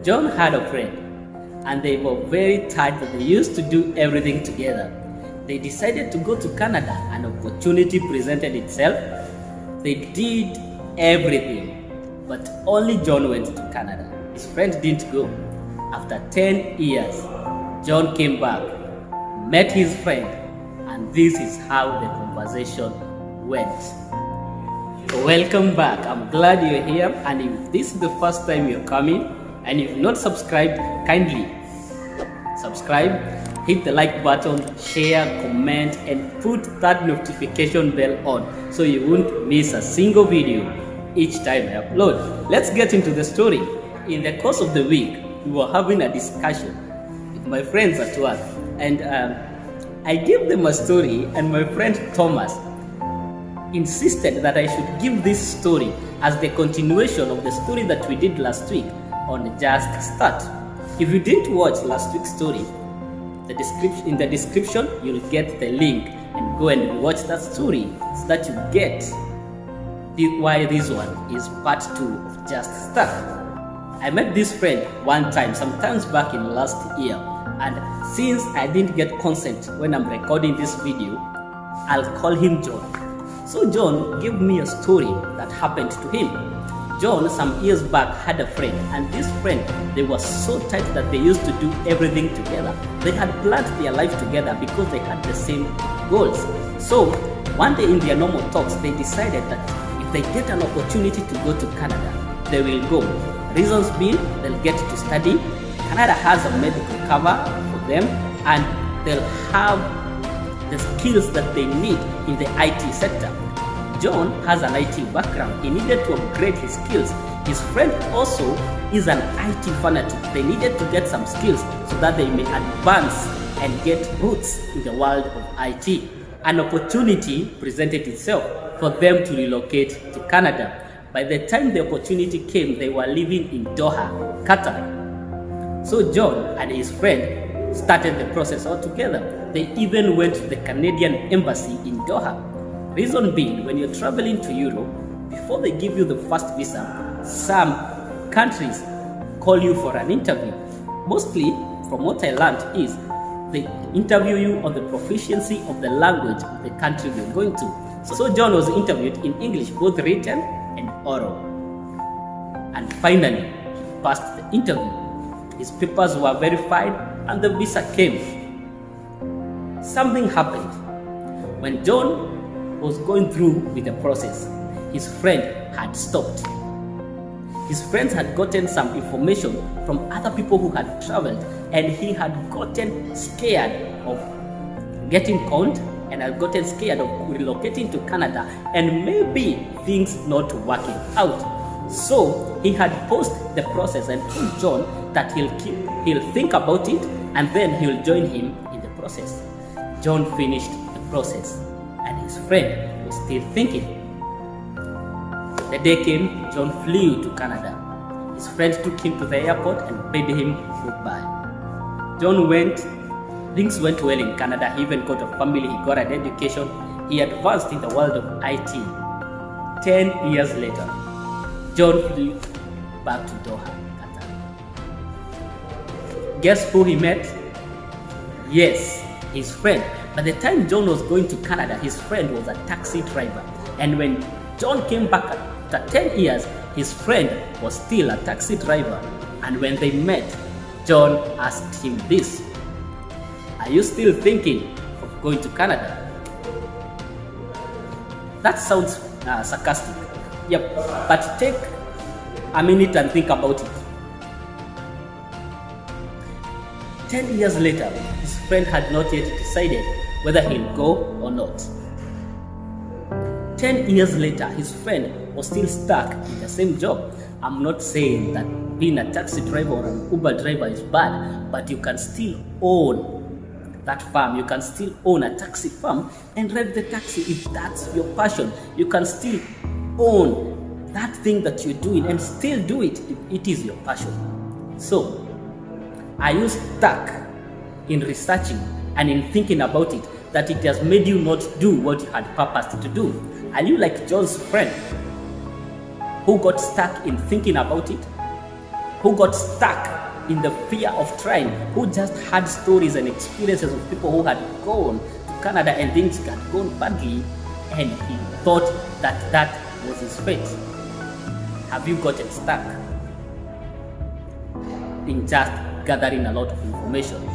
John had a friend, and they were very tight that they used to do everything together. They decided to go to Canada. An opportunity presented itself. They did everything, but only John went to Canada. His friend didn't go. After 10 years, John came back, met his friend, and this is how the conversation went. Welcome back. I'm glad you're here, and if this is the first time you're coming and you've not subscribed, kindly subscribe, hit the like button, share, comment, and put that notification bell on so you won't miss a single video each time I upload. Let's get into the story. In the course of the week, we were having a discussion with my friends at work, and I gave them a story, and my friend Thomas insisted that I should give this story as the continuation of the story that we did last week on Just Start. If you didn't watch last week's story, in the description you'll get the link, and go and watch that story so that you get why this one is part 2 of Just Start. I met this friend one time, sometimes back in last year, and since I didn't get consent when I'm recording this video, I'll call him John. So John gave me a story that happened to him. John, some years back, had a friend, and this friend, they were so tight that they used to do everything together. They had planned their life together because they had the same goals. So one day in their normal talks, they decided that if they get an opportunity to go to Canada, they will go. Reasons being, they'll get to study. Canada has a medical cover for them, and they'll have the skills that they need in the IT sector. John has an IT background. He needed to upgrade his skills. His friend also is an IT fanatic. They needed to get some skills so that they may advance and get roots in the world of IT. An opportunity presented itself for them to relocate to Canada. By the time the opportunity came, they were living in Doha, Qatar. So John and his friend started the process all together. They even went to the Canadian embassy in Doha. Reason being, when you're traveling to Europe, before they give you the first visa, some countries call you for an interview. Mostly, from what I learned, is they interview you on the proficiency of the language of the country you're going to. So John was interviewed in English, both written and oral. And finally, he passed the interview. His papers were verified and the visa came. Something happened. When John was going through with the process, his friend had stopped. His friends had gotten some information from other people who had traveled, and he had gotten scared of getting conned and had gotten scared of relocating to Canada and maybe things not working out. So he had paused the process and told John that he'll think about it and then he'll join him in the process. John finished the process and his friend was still thinking. The day came, John flew to Canada. His friend took him to the airport and bade him goodbye. John went. Things went well in Canada. He even got a family, he got an education. He advanced in the world of IT. 10 years later, John flew back to Doha, Qatar. Guess who he met? Yes, his friend. By the time John was going to Canada, his friend was a taxi driver. And when John came back after 10 years, his friend was still a taxi driver. And when they met, John asked him this: "Are you still thinking of going to Canada?" That sounds sarcastic. Yep, but take a minute and think about it. 10 years later, his friend had not yet decided whether he'll go or not. 10 years later, his friend was still stuck in the same job. I'm not saying that being a taxi driver or an Uber driver is bad, but you can still own that farm. You can still own a taxi farm and drive the taxi if that's your passion. You can still own that thing that you're doing and still do it if it is your passion. So, are you stuck in researching and in thinking about it that it has made you not do what you had purposed to do? Are you like John's friend who got stuck in thinking about it? who got stuck in the fear of trying, who just had stories and experiences of people who had gone to Canada and things had gone badly, and he thought that that was his fate. Have you gotten stuck in just gathering a lot of information?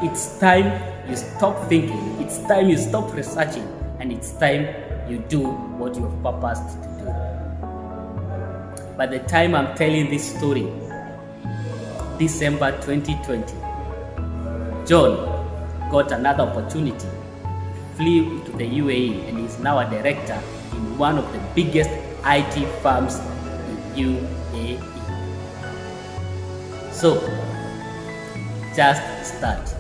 It's time you stop thinking, it's time you stop researching, and it's time you do what you have purposed to do. By the time I'm telling this story, December 2020, John got another opportunity, flew to the UAE, and is now a director in one of the biggest IT firms in UAE. So, just start.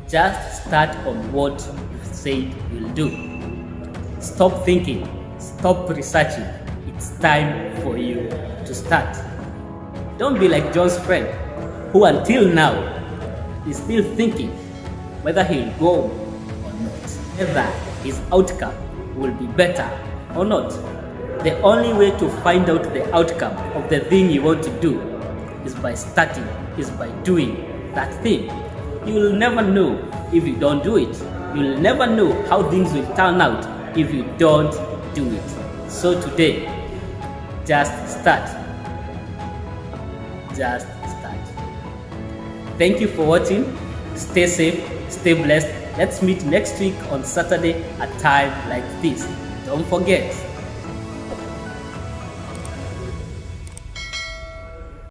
Just start on what you've said you'll do. Stop thinking, stop researching. It's time for you to start. Don't be like John's friend, who until now is still thinking whether he'll go or not, whether his outcome will be better or not. The only way to find out the outcome of the thing you want to do is by starting, is by doing that thing. You will never know if you don't do it. You'll never know how things will turn out if you don't do it. So today, just start. Just start. Thank you for watching. Stay safe, stay blessed. Let's meet next week on Saturday at time like this. Don't forget,